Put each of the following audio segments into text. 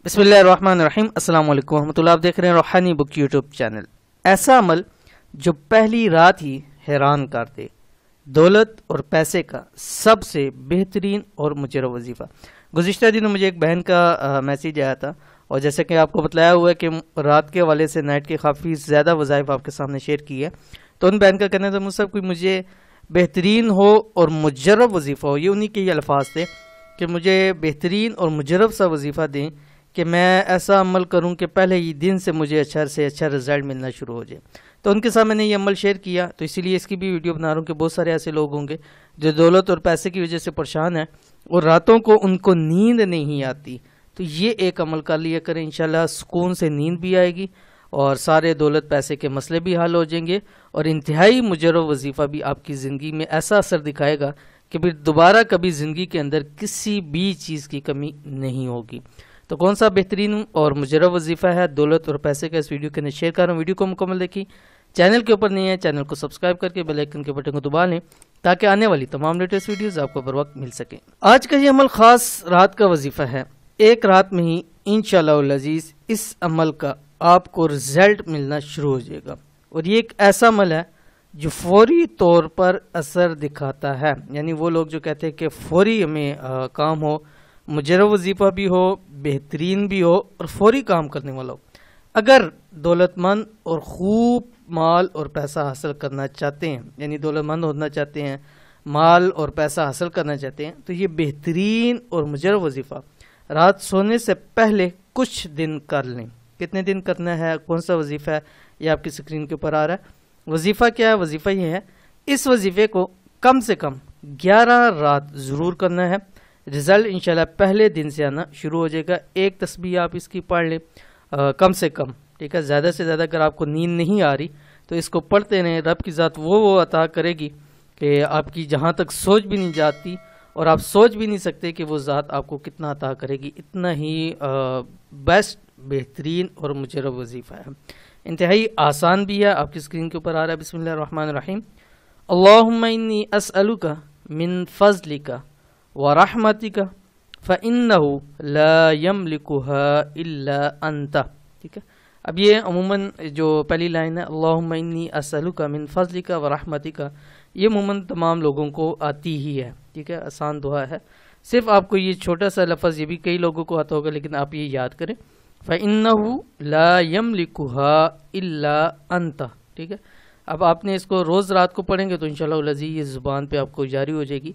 बिस्मिल्लाहिर्रहमानिर्रहीम। अस्सलाम वालेकुम रहमतुल्लाह। आप देख रहे हैं रूहानी बुक यूट्यूब चैनल। ऐसा अमल जो पहली रात ही हैरान कर दे, दौलत और पैसे का सबसे बेहतरीन और मुजर्रब वजीफ़ा। गुज़िश्ता दिनों मुझे एक बहन का मैसेज आया था, और जैसे कि आपको बताया हुआ है कि रात के हवाले से नाइट के काफ़ी ज़्यादा वज़ाइफ आपके सामने शेयर की है। तो उन बहन का कहना था, मुझसे कोई मुझे बेहतरीन हो और मुजर्रब वजीफ़ा हो। ये उन्हीं के ही अल्फाज थे कि मुझे बेहतरीन और मुजर्रब सा वजीफ़ा दें कि मैं ऐसा अमल करूं कि पहले ही दिन से मुझे अच्छा से अच्छा रिजल्ट मिलना शुरू हो जाए। तो उनके साथ मैंने ये अमल शेयर किया, तो इसीलिए इसकी भी वीडियो बना रहा हूँ कि बहुत सारे ऐसे लोग होंगे जो दौलत और पैसे की वजह से परेशान हैं और रातों को उनको नींद नहीं आती। तो ये एक अमल कर लिया करें, इंशाल्लाह सुकून से नींद भी आएगी और सारे दौलत पैसे के मसले भी हल हो जाएंगे, और इंतहाई मुजर्रब वजीफ़ा भी आपकी ज़िंदगी में ऐसा असर दिखाएगा कि फिर दोबारा कभी ज़िंदगी के अंदर किसी भी चीज़ की कमी नहीं होगी। तो कौन सा बेहतरीन और मुजर्रब वजीफ़ा है दौलत और पैसे का, इस वीडियो के अंदर शेयर कर रहा हूँ। वीडियो को मुकम्मल देखिए। चैनल के ऊपर नहीं है, चैनल को सब्सक्राइब करके बेल आइकन के बटन को दबा लें ताकि आने वाली तमाम लेटेस्ट वीडियोस आपको बर वक्त मिल सकें। आज का ये अमल खास रात का वजीफ़ा है। एक रात में ही इंशाअल्लाह अज़ीज़ इस अमल का आपको रिजल्ट मिलना शुरू हो जाएगा, और ये एक ऐसा अमल है जो फौरी तौर पर असर दिखाता है। यानी वो लोग जो कहते हैं कि फौरी हमें काम हो, मुजर्रब वजीफ़ा भी हो, बेहतरीन भी हो और फौरी काम करने वाला हो। अगर दौलतमंद और खूब माल और पैसा हासिल करना चाहते हैं, यानी दौलतमंद होना चाहते हैं, माल और पैसा हासिल करना चाहते हैं, तो ये बेहतरीन और मुजर्रब वजीफ़ा रात सोने से पहले कुछ दिन कर लें। कितने दिन करना है, कौन सा वजीफ़ा है, ये आपकी स्क्रीन के ऊपर आ रहा है। वजीफ़ा क्या है? वजीफ़ा ये है, इस वजीफ़े को कम से कम 11 रात ज़रूर करना है। रिज़ल्ट इंशाल्लाह पहले दिन से आना शुरू हो जाएगा। एक तस्बीह आप इसकी पढ़ लें कम से कम, ठीक है। ज़्यादा से ज़्यादा अगर आपको नींद नहीं आ रही तो इसको पढ़ते रहें। रब की ज़ात वो अता करेगी कि आपकी जहाँ तक सोच भी नहीं जाती, और आप सोच भी नहीं सकते कि वो ज़ात आपको कितना अता करेगी। इतना ही बेस्ट, बेहतरीन और मुजर्रब वजीफ़ा है। इंतहाई आसान भी है, आपकी स्क्रीन के ऊपर आ रहा है। बिस्मिल्लाहिर्रहमानिर्रहीम। अल्लाहुम्मा इन्नी अस्अलुका मिन फ़ज़लिका व रहमतिका फ़इन्नहु ला यमलिकुहा इल्ला अंता। ठीक है। अब ये अमूमन जो पहली लाइन है, अल्लाहुम्मा इन्नी अस्अलुका मिन फ़ज़लिका व रहमतिका, ये अमूमन तमाम लोगों को आती ही है। ठीक है, आसान दुआ है। सिर्फ आपको ये छोटा सा लफ्ज़, ये भी कई लोगों को आता होगा, लेकिन आप ये याद करें, फ़इन्नहु ला यमलिकुहा इल्ला अंता। ठीक है। अब आपने इसको रोज़ रात को पढ़ेंगे तो इंशाअल्लाह अज़ीज़ ये ज़ुबान पे आपको जारी हो जाएगी।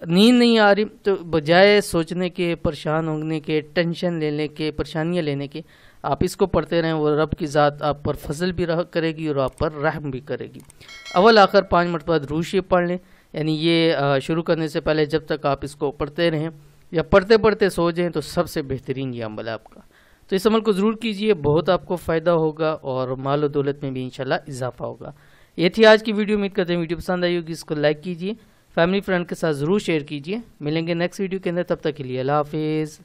नींद नहीं आ रही तो बजाय सोचने के, परेशान होने के, टेंशन लेने के, परेशानियां लेने के, आप इसको पढ़ते रहें। वो रब की ज़ात आप पर फजल भी करेगी और आप पर रहम भी करेगी। अव्वल आखिर 5 मरतबा दुरूद शरीफ पढ़ लें। यानी ये शुरू करने से पहले जब तक आप इसको पढ़ते रहें या पढ़ते पढ़ते सो जाएँ तो सबसे बेहतरीन ये अमल है आपका। तो इस अमल को ज़रूर कीजिए, बहुत आपको फ़ायदा होगा और माल और दौलत में भी इंशाल्लाह इजाफा होगा। ये थी आज की वीडियो। उम्मीद करते हैं वीडियो पसंद आई होगी। इसको लाइक कीजिए, फैमिली फ्रेंड के साथ ज़रूर शेयर कीजिए। मिलेंगे नेक्स्ट वीडियो के अंदर, तब तक के लिए अल्लाह हाफिज़।